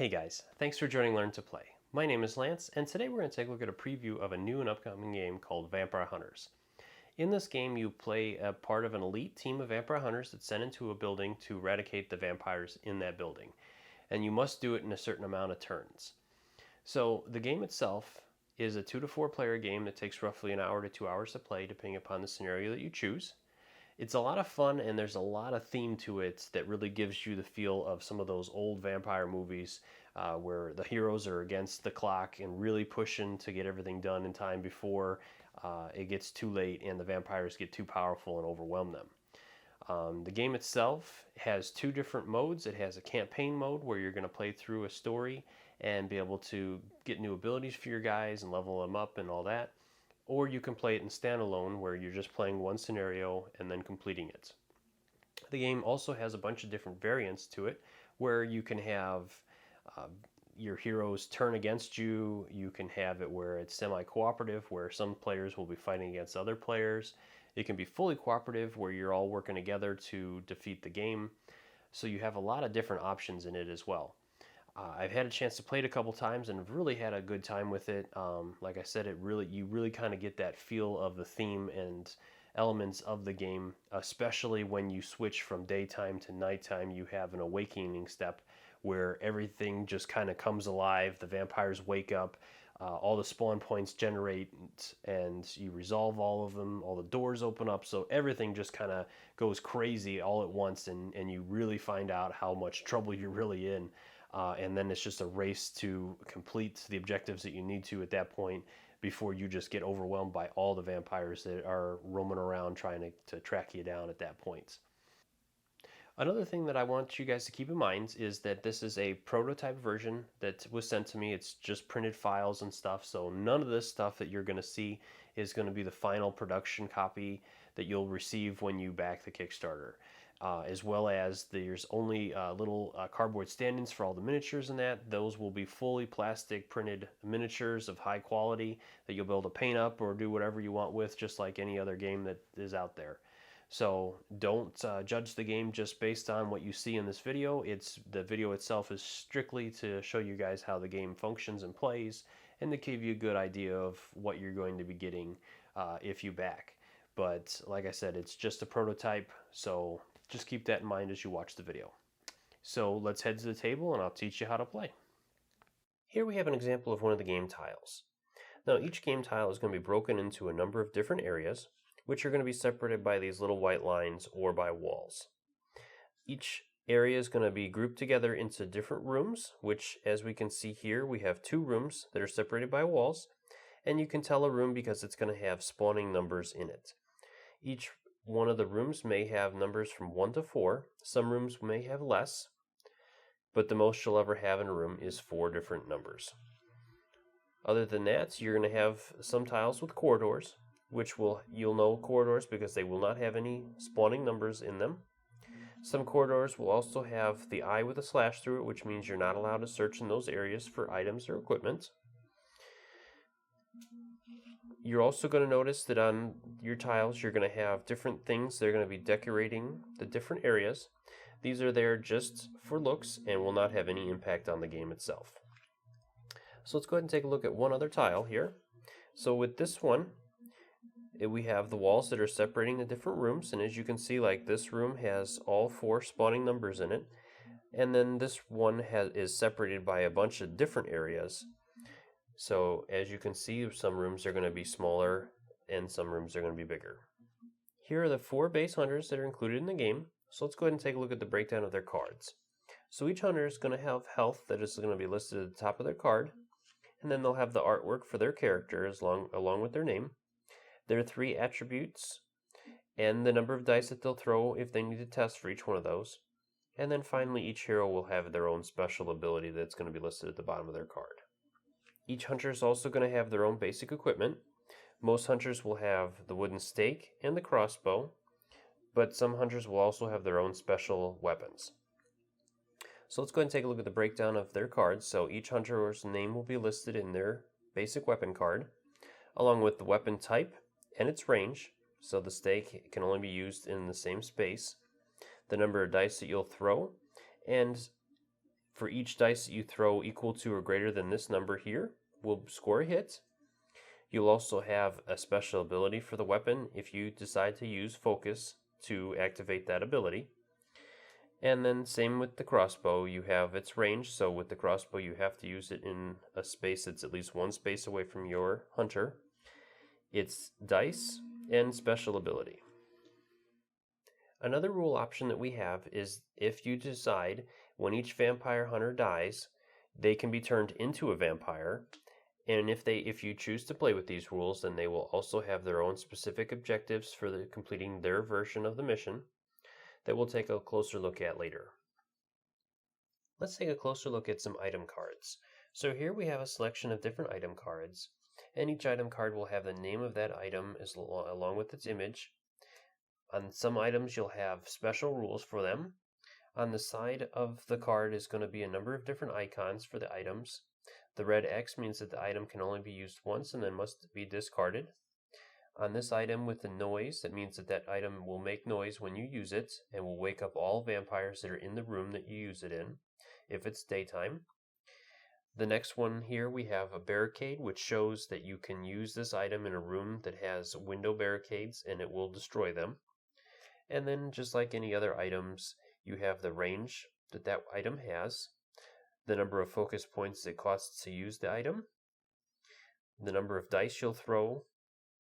Hey guys, thanks for joining Learn to Play. My name is Lance, and today we're going to take a look at a preview of a new and upcoming game called Vampire Hunters. In this game, you play a part of an elite team of vampire hunters that's sent into a building to eradicate the vampires in that building, and you must do it in a certain amount of turns. So the game itself is a 2 to 4 player game that takes roughly an hour to 2 hours to play, depending upon the scenario that you choose. It's a lot of fun, and there's a lot of theme to it that really gives you the feel of some of those old vampire movies where the heroes are against the clock and really pushing to get everything done in time before it gets too late and the vampires get too powerful and overwhelm them. The game itself has two different modes. It has a campaign mode where you're going to play through a story and be able to get new abilities for your guys and level them up and all that. Or you can play it in standalone where you're just playing one scenario and then completing it. The game also has a bunch of different variants to it where you can have uh, your heroes turn against you. You can have it where it's semi-cooperative, where some players will be fighting against other players. It can be fully cooperative, where you're all working together to defeat the game. So you have a lot of different options in it as well. I've had a chance to play it a couple times and have really had a good time with it. Like I said, you really kind of get that feel of the theme and elements of the game, especially when you switch from daytime to nighttime. You have an awakening step where everything just kind of comes alive. The vampires wake up, all the spawn points generate, and you resolve all of them. All the doors open up, so everything just kind of goes crazy all at once, and you really find out how much trouble you're really in. And then it's just a race to complete the objectives that you need to at that point before you just get overwhelmed by all the vampires that are roaming around trying to track you down at that point. Another thing that I want you guys to keep in mind is that this is a prototype version that was sent to me. It's just printed files and stuff, so none of this stuff that you're going to see is going to be the final production copy that you'll receive when you back the Kickstarter. As well as there's only little cardboard stand-ins for all the miniatures in that. Those will be fully plastic printed miniatures of high quality that you'll be able to paint up or do whatever you want with, just like any other game that is out there. So don't judge the game just based on what you see in this video. The video itself is strictly to show you guys how the game functions and plays, and to give you a good idea of what you're going to be getting if you back. But like I said, it's just a prototype, so just keep that in mind as you watch the video. So let's head to the table and I'll teach you how to play. Here we have an example of one of the game tiles. Now each game tile is going to be broken into a number of different areas, which are going to be separated by these little white lines or by walls. Each area is going to be grouped together into different rooms, which as we can see here, we have two rooms that are separated by walls, and you can tell a room because it's going to have spawning numbers in it. Each one of the rooms may have numbers from 1 to 4. Some rooms may have less, but the most you'll ever have in a room is 4 different numbers. Other than that, you're going to have some tiles with corridors, which you'll know corridors because they will not have any spawning numbers in them. Some corridors will also have the eye with a slash through it, which means you're not allowed to search in those areas for items or equipment. You're also going to notice that on your tiles you're going to have different things that are going to be decorating the different areas. These are there just for looks and will not have any impact on the game itself. So let's go ahead and take a look at one other tile here. So with this one, we have the walls that are separating the different rooms, and as you can see, like this room has all 4 spawning numbers in it, and then this one is separated by a bunch of different areas. So as you can see, some rooms are going to be smaller and some rooms are going to be bigger. Here are the 4 base hunters that are included in the game. So let's go ahead and take a look at the breakdown of their cards. So each hunter is going to have health that is going to be listed at the top of their card, and then they'll have the artwork for their character along with their name, their 3 attributes, and the number of dice that they'll throw if they need to test for each one of those. And then finally, each hero will have their own special ability that's going to be listed at the bottom of their card. Each hunter is also going to have their own basic equipment. Most hunters will have the wooden stake and the crossbow, but some hunters will also have their own special weapons. So let's go ahead and take a look at the breakdown of their cards. So each hunter's name will be listed in their basic weapon card, along with the weapon type and its range. So the stake can only be used in the same space, the number of dice that you'll throw, and For each dice that you throw equal to or greater than this number here will score a hit. You'll also have a special ability for the weapon if you decide to use focus to activate that ability. And then same with the crossbow, you have its range, so with the crossbow you have to use it in a space that's at least one space away from your hunter. It's dice and special ability. Another rule option that we have is if you decide when each vampire hunter dies, they can be turned into a vampire, and if you choose to play with these rules, then they will also have their own specific objectives for completing their version of the mission that we'll take a closer look at later. Let's take a closer look at some item cards. So here we have a selection of different item cards, and each item card will have the name of that item along with its image. On some items you'll have special rules for them. On the side of the card is going to be a number of different icons for the items. The red X means that the item can only be used once and then must be discarded. On this item with the noise, that means that that item will make noise when you use it and will wake up all vampires that are in the room that you use it in, if it's daytime. The next one here we have a barricade, which shows that you can use this item in a room that has window barricades and it will destroy them. And then just like any other items, you have the range that that item has, the number of focus points it costs to use the item, the number of dice you'll throw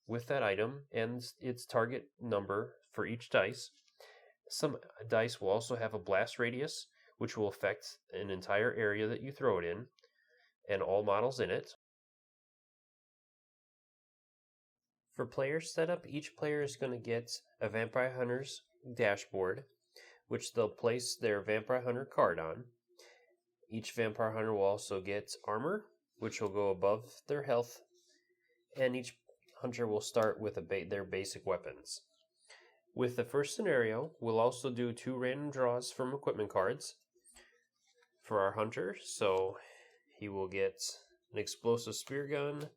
with that item, and its target number for each dice. Some dice will also have a blast radius, which will affect an entire area that you throw it in, and all models in it. For player setup, each player is going to get a Vampire Hunter's dashboard, which they'll place their Vampire Hunter card on. Each Vampire Hunter will also get armor, which will go above their health, and each hunter will start with their basic weapons. With the first scenario, we'll also do 2 random draws from equipment cards for our hunter. So he will get an explosive spear gun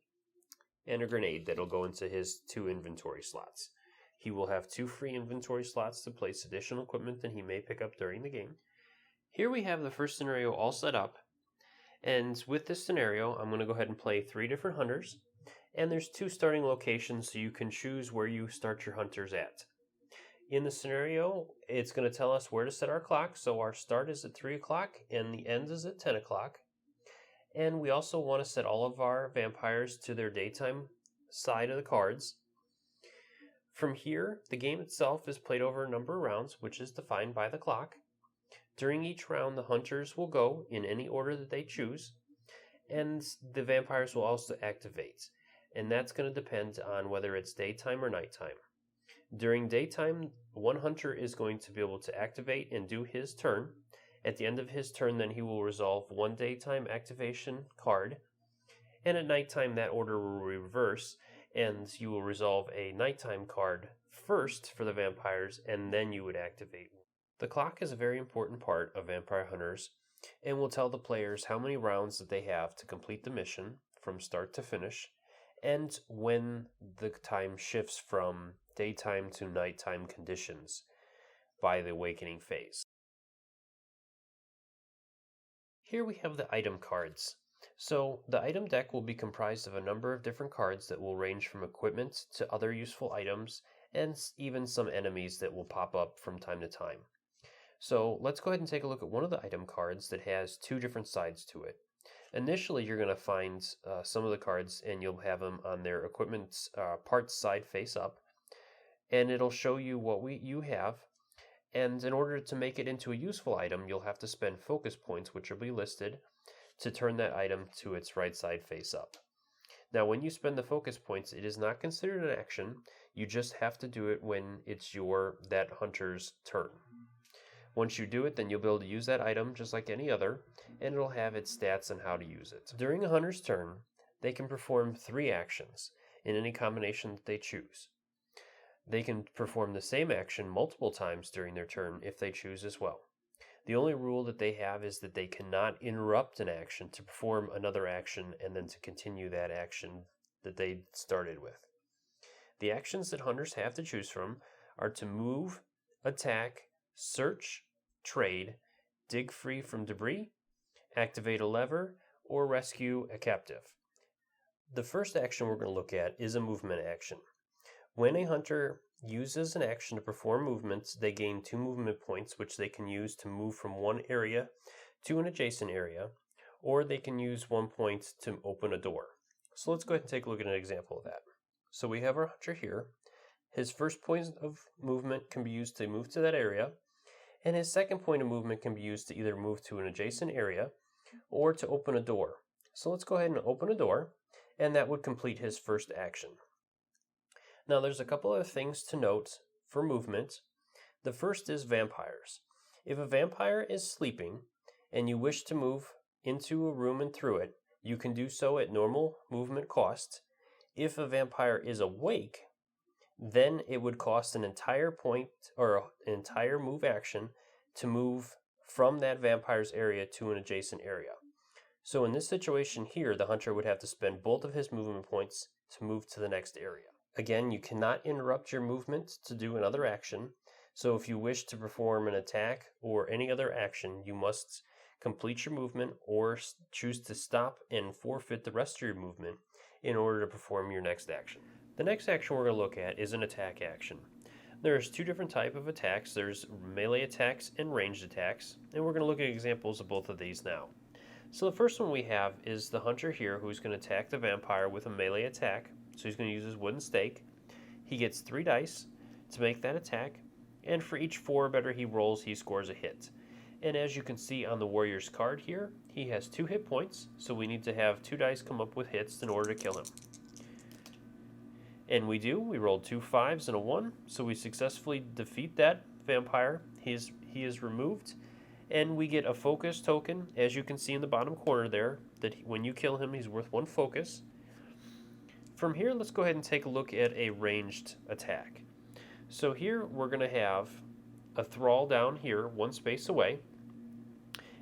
and a grenade that'll go into his 2 inventory slots. He will have 2 free inventory slots to place additional equipment that he may pick up during the game. Here we have the first scenario all set up, and with this scenario, I'm going to go ahead and play 3 different hunters, and there's 2 starting locations, so you can choose where you start your hunters at. In the scenario, it's going to tell us where to set our clock, so our start is at 3 o'clock and the end is at 10 o'clock. And we also want to set all of our vampires to their daytime side of the cards. From here, the game itself is played over a number of rounds, which is defined by the clock. During each round, the hunters will go in any order that they choose, and the vampires will also activate. And that's going to depend on whether it's daytime or nighttime. During daytime, one hunter is going to be able to activate and do his turn. At the end of his turn, then he will resolve 1 daytime activation card. And at nighttime, that order will reverse, and you will resolve a nighttime card first for the vampires, and then you would activate. The clock is a very important part of Vampire Hunters, and will tell the players how many rounds that they have to complete the mission from start to finish, and when the time shifts from daytime to nighttime conditions by the awakening phase. Here we have the item cards. So the item deck will be comprised of a number of different cards that will range from equipment to other useful items, and even some enemies that will pop up from time to time. So let's go ahead and take a look at one of the item cards that has 2 different sides to it. Initially, you're going to find some of the cards, and you'll have them on their equipment parts side face up, and it'll show you what you have. And in order to make it into a useful item, you'll have to spend focus points, which will be listed, to turn that item to its right side face up. Now, when you spend the focus points, it is not considered an action. You just have to do it when it's that hunter's turn. Once you do it, then you'll be able to use that item just like any other, and it'll have its stats on how to use it. During a hunter's turn, they can perform 3 actions in any combination that they choose. They can perform the same action multiple times during their turn if they choose as well. The only rule that they have is that they cannot interrupt an action to perform another action and then to continue that action that they started with. The actions that hunters have to choose from are to move, attack, search, trade, dig free from debris, activate a lever, or rescue a captive. The first action we're going to look at is a movement action. When a hunter uses an action to perform movements, they gain 2 movement points, which they can use to move from one area to an adjacent area, or they can use 1 point to open a door. So let's go ahead and take a look at an example of that. So we have our hunter here. His first point of movement can be used to move to that area, and his second point of movement can be used to either move to an adjacent area or to open a door. So let's go ahead and open a door, and that would complete his first action. Now there's a couple of things to note for movement. The first is vampires. If a vampire is sleeping and you wish to move into a room and through it, you can do so at normal movement cost. If a vampire is awake, then it would cost an entire point or an entire move action to move from that vampire's area to an adjacent area. So in this situation here, the hunter would have to spend both of his movement points to move to the next area. Again, you cannot interrupt your movement to do another action. So if you wish to perform an attack or any other action, you must complete your movement or choose to stop and forfeit the rest of your movement in order to perform your next action. The next action we're going to look at is an attack action. There's 2 different types of attacks. There's melee attacks and ranged attacks, and we're going to look at examples of both of these now. So the first one we have is the hunter here, who's going to attack the vampire with a melee attack. So he's going to use his wooden stake. He gets 3 dice to make that attack, and for each 4 or better he rolls, he scores a hit. And as you can see on the warrior's card here, he has 2 hit points, so we need to have 2 dice come up with hits in order to kill him. And we do. We rolled 2 5s and a 1, so we successfully defeat that vampire. He is removed, and we get a focus token, as you can see in the bottom corner there, that when you kill him, he's worth 1 focus. From here, let's go ahead and take a look at a ranged attack. So here we're going to have a thrall down here, 1 space away.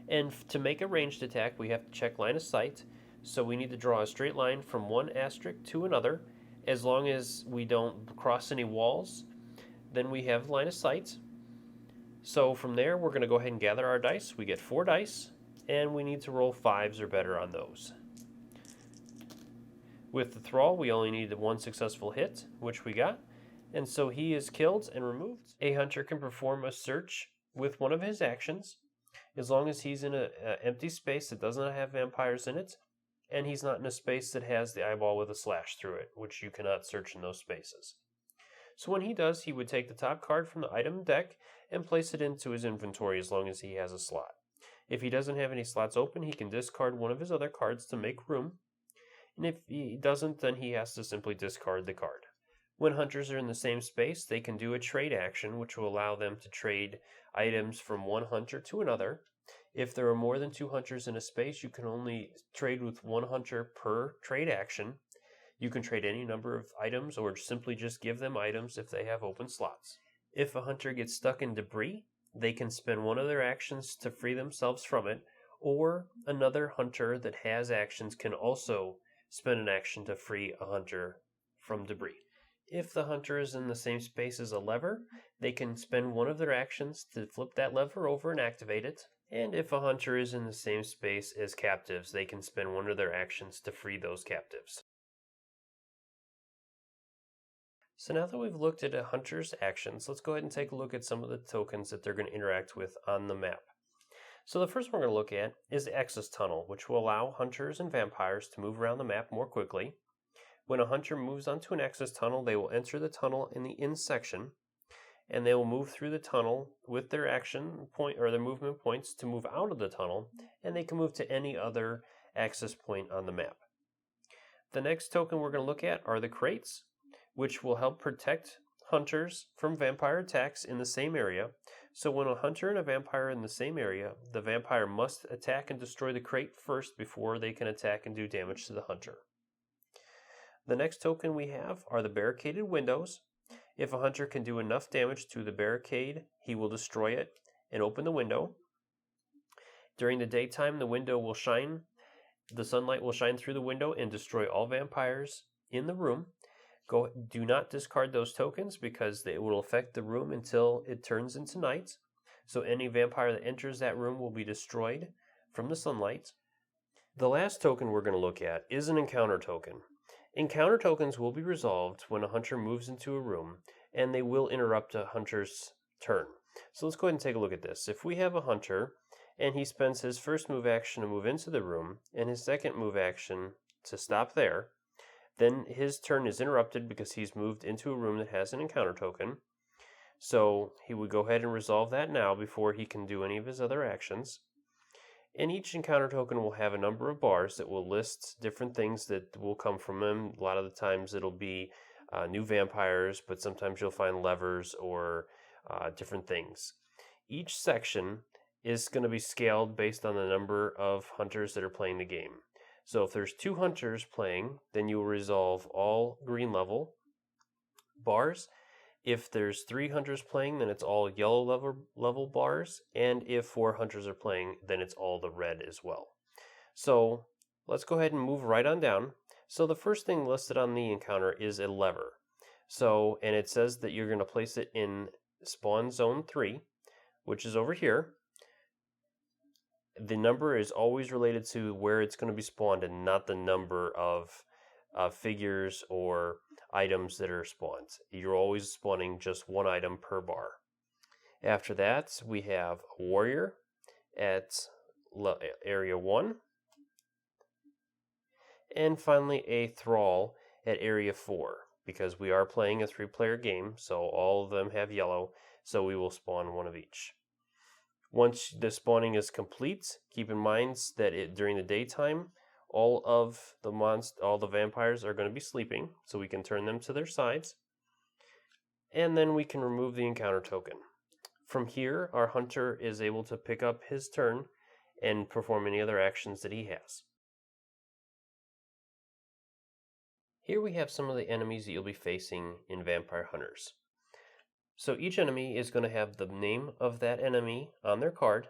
And to make a ranged attack, we have to check line of sight. So we need to draw a straight line from one asterisk to another. As long as we don't cross any walls, then we have line of sight. So from there, we're going to go ahead and gather our dice. We get 4 dice, and we need to roll 5s or better on those. With the thrall, we only need 1 successful hit, which we got, and so he is killed and removed. A hunter can perform a search with one of his actions, as long as he's in an empty space that does not have vampires in it, and he's not in a space that has the eyeball with a slash through it, which you cannot search in those spaces. So when he does, he would take the top card from the item deck and place it into his inventory as long as he has a slot. If he doesn't have any slots open, he can discard one of his other cards to make room, and if he doesn't, then he has to simply discard the card. When hunters are in the same space, they can do a trade action, which will allow them to trade items from one hunter to another. If there are more than 2 hunters in a space, you can only trade with 1 hunter per trade action. You can trade any number of items or simply just give them items if they have open slots. If a hunter gets stuck in debris, they can spend one of their actions to free themselves from it, or another hunter that has actions can also spend an action to free a hunter from debris. If the hunter is in the same space as a lever, they can spend one of their actions to flip that lever over and activate it. And if a hunter is in the same space as captives, they can spend one of their actions to free those captives. So now that we've looked at a hunter's actions, let's go ahead and take a look at some of the tokens that they're going to interact with on the map. So the first one we're going to look at is the access tunnel, which will allow hunters and vampires to move around the map more quickly. When a hunter moves onto an access tunnel, they will enter the tunnel in the in section, and they will move through the tunnel with their action point or their movement points to move out of the tunnel, and they can move to any other access point on the map. The next token we're going to look at are the crates, which will help protect hunters from vampire attacks in the same area. So when a hunter and a vampire are in the same area, the vampire must attack and destroy the crate first before they can attack and do damage to the hunter. The next token we have are the barricaded windows. If a hunter can do enough damage to the barricade, he will destroy it and open the window. During the daytime, the window will shine. The sunlight will shine through the window and destroy all vampires in the room. Do not discard those tokens because they will affect the room until it turns into night. So any vampire that enters that room will be destroyed from the sunlight. The last token we're going to look at is an encounter token. Encounter tokens will be resolved when a hunter moves into a room, and they will interrupt a hunter's turn. So let's go ahead and take a look at this. If we have a hunter, and he spends his first move action to move into the room, and his second move action to stop there, then his turn is interrupted because he's moved into a room that has an encounter token. So he would go ahead and resolve that now before he can do any of his other actions. And each encounter token will have a number of bars that will list different things that will come from them. A lot of the times it'll be new vampires, but sometimes you'll find levers or different things. Each section is going to be scaled based on the number of hunters that are playing the game. So if there's 2 hunters playing, then you will resolve all green level bars. If there's 3 hunters playing, then it's all yellow level bars. And if 4 hunters are playing, then it's all the red as well. So let's go ahead and move right on down. So the first thing listed on the encounter is a lever. And it says that you're going to place it in spawn zone 3, which is over here. The number is always related to where it's going to be spawned and not the number of figures or items that are spawned. You're always spawning just 1 item per bar. After that, we have a warrior at area 1. And finally, a thrall at area 4. Because we are playing a 3-player game, so all of them have yellow, so we will spawn 1 of each. Once the spawning is complete, keep in mind that during the daytime, all the vampires are going to be sleeping, so we can turn them to their sides. And then we can remove the encounter token. From here, our hunter is able to pick up his turn and perform any other actions that he has. Here we have some of the enemies that you'll be facing in Vampire Hunters. So each enemy is going to have the name of that enemy on their card,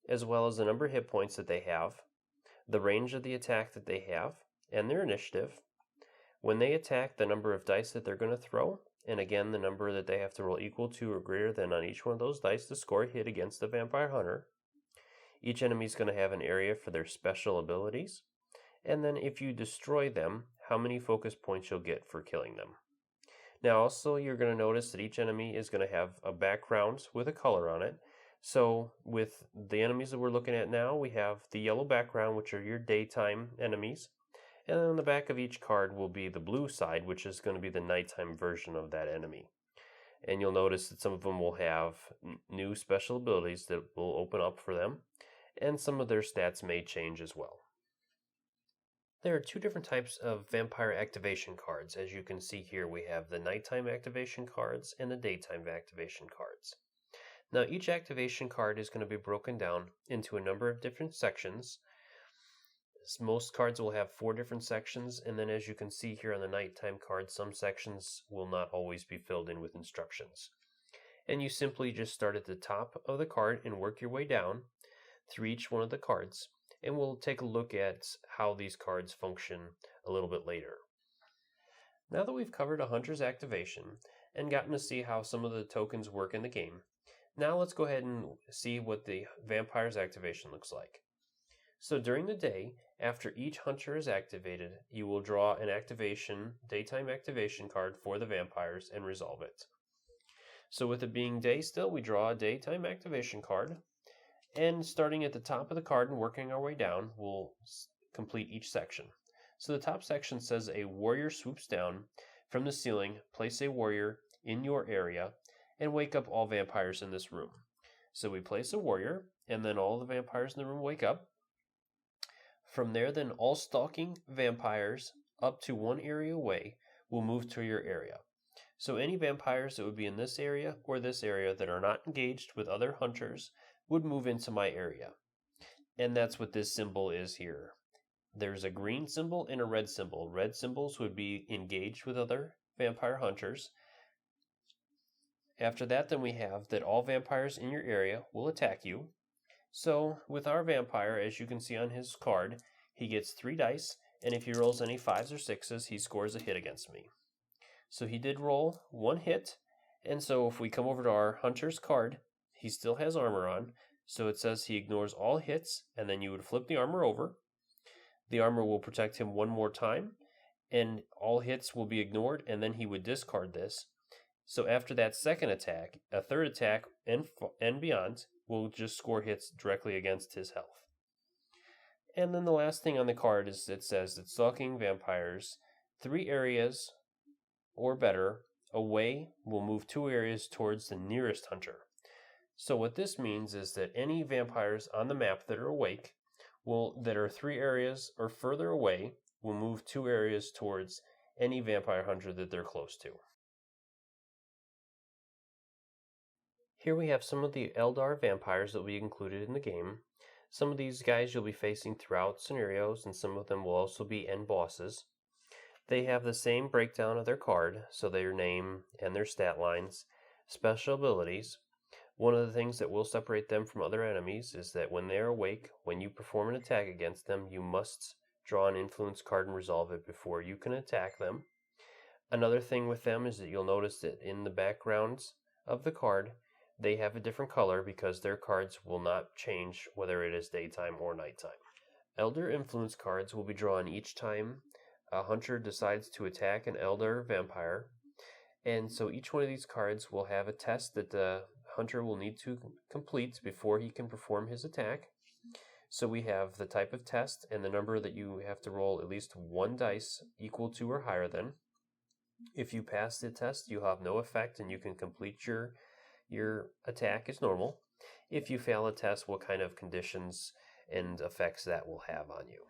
as well as the number of hit points that they have, the range of the attack that they have, and their initiative. When they attack, the number of dice that they're going to throw, and again the number that they have to roll equal to or greater than on each one of those dice to score a hit against the Vampire Hunter. Each enemy is going to have an area for their special abilities, and then if you destroy them, how many focus points you'll get for killing them. Now also you're going to notice that each enemy is going to have a background with a color on it. So with the enemies that we're looking at now, we have the yellow background, which are your daytime enemies. And then on the back of each card will be the blue side, which is going to be the nighttime version of that enemy. And you'll notice that some of them will have new special abilities that will open up for them. And some of their stats may change as well. There are 2 different types of vampire activation cards. As you can see here, we have the nighttime activation cards and the daytime activation cards. Now each activation card is going to be broken down into a number of different sections. Most cards will have 4 different sections, and then as you can see here on the nighttime card, some sections will not always be filled in with instructions. And you simply just start at the top of the card and work your way down through each one of the cards. And we'll take a look at how these cards function a little bit later. Now that we've covered a hunter's activation and gotten to see how some of the tokens work in the game, now let's go ahead and see what the vampire's activation looks like. So during the day, after each hunter is activated, you will draw an daytime activation card for the vampires and resolve it. So with it being day still, we draw a daytime activation card. And starting at the top of the card and working our way down, we'll complete each section. So the top section says a warrior swoops down from the ceiling, place a warrior in your area, and wake up all vampires in this room. So we place a warrior, and then all the vampires in the room wake up. From there, then all stalking vampires up to 1 area away will move to your area. So any vampires that would be in this area or this area that are not engaged with other hunters would move into my area. And that's what this symbol is here. There's a green symbol and a red symbol. Red symbols would be engaged with other vampire hunters. After that, then we have that all vampires in your area will attack you. So with our vampire, as you can see on his card, he gets 3 dice, and if he rolls any 5s or 6s, he scores a hit against me. So he did roll 1 hit, and so if we come over to our hunter's card, he still has armor on, So it says he ignores all hits, and then you would flip the armor over. The armor will protect him one more time, and all hits will be ignored, and then he would discard this. So after that second attack, a third attack and beyond will just score hits directly against his health. And then the last thing on the card is it says that stalking vampires 3 areas or better away will move 2 areas towards the nearest hunter. So what this means is that any vampires on the map that are awake that are 3 areas or further away will move 2 areas towards any vampire hunter that they're close to. Here we have some of the Eldar vampires that will be included in the game. Some of these guys you'll be facing throughout scenarios, and some of them will also be end bosses. They have the same breakdown of their card, so their name and their stat lines, special abilities. One of the things that will separate them from other enemies is that when they are awake, when you perform an attack against them, you must draw an influence card and resolve it before you can attack them. Another thing with them is that you'll notice that in the backgrounds of the card, they have a different color because their cards will not change whether it is daytime or nighttime. Elder influence cards will be drawn each time a hunter decides to attack an Elder vampire, and so each one of these cards will have a test that the hunter will need to complete before he can perform his attack. So we have the type of test and the number that you have to roll at least 1 dice equal to or higher than. If you pass the test, you have no effect and you can complete your attack as normal. If you fail a test, what kind of conditions and effects that will have on you.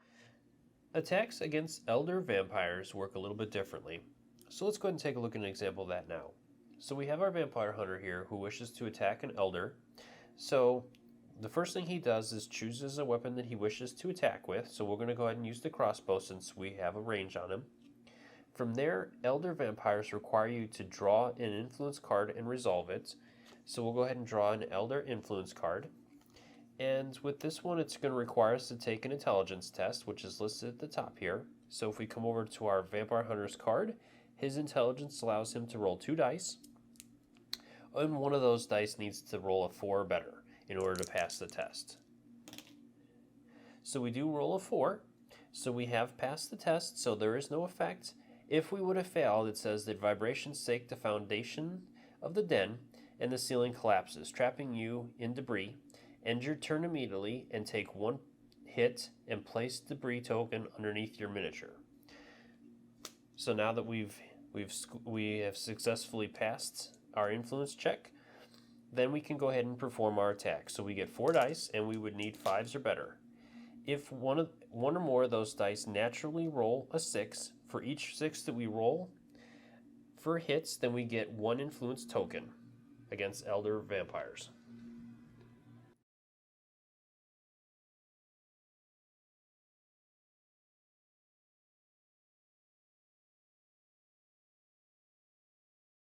Attacks against Elder vampires work a little bit differently. So let's go ahead and take a look at an example of that now. So we have our vampire hunter here who wishes to attack an Elder. So the first thing he does is chooses a weapon that he wishes to attack with. So we're going to go ahead and use the crossbow since we have a range on him. From there, Elder vampires require you to draw an influence card and resolve it. So we'll go ahead and draw an Elder influence card. And with this one, it's going to require us to take an intelligence test, which is listed at the top here. So if we come over to our vampire hunter's card, his intelligence allows him to roll 2 dice. And one of those dice needs to roll a 4 or better in order to pass the test. So we do roll a 4. So we have passed the test, so there is no effect. If we would have failed, it says that vibrations shake the foundation of the den and the ceiling collapses, trapping you in debris. End your turn immediately and take 1 hit and place debris token underneath your miniature. So now that we have successfully passed our influence check, then we can go ahead and perform our attack. So we get 4 dice and we would need 5s or better. If one or more of those dice naturally roll a 6, for each 6 that we roll for hits, then we get 1 influence token against Elder vampires.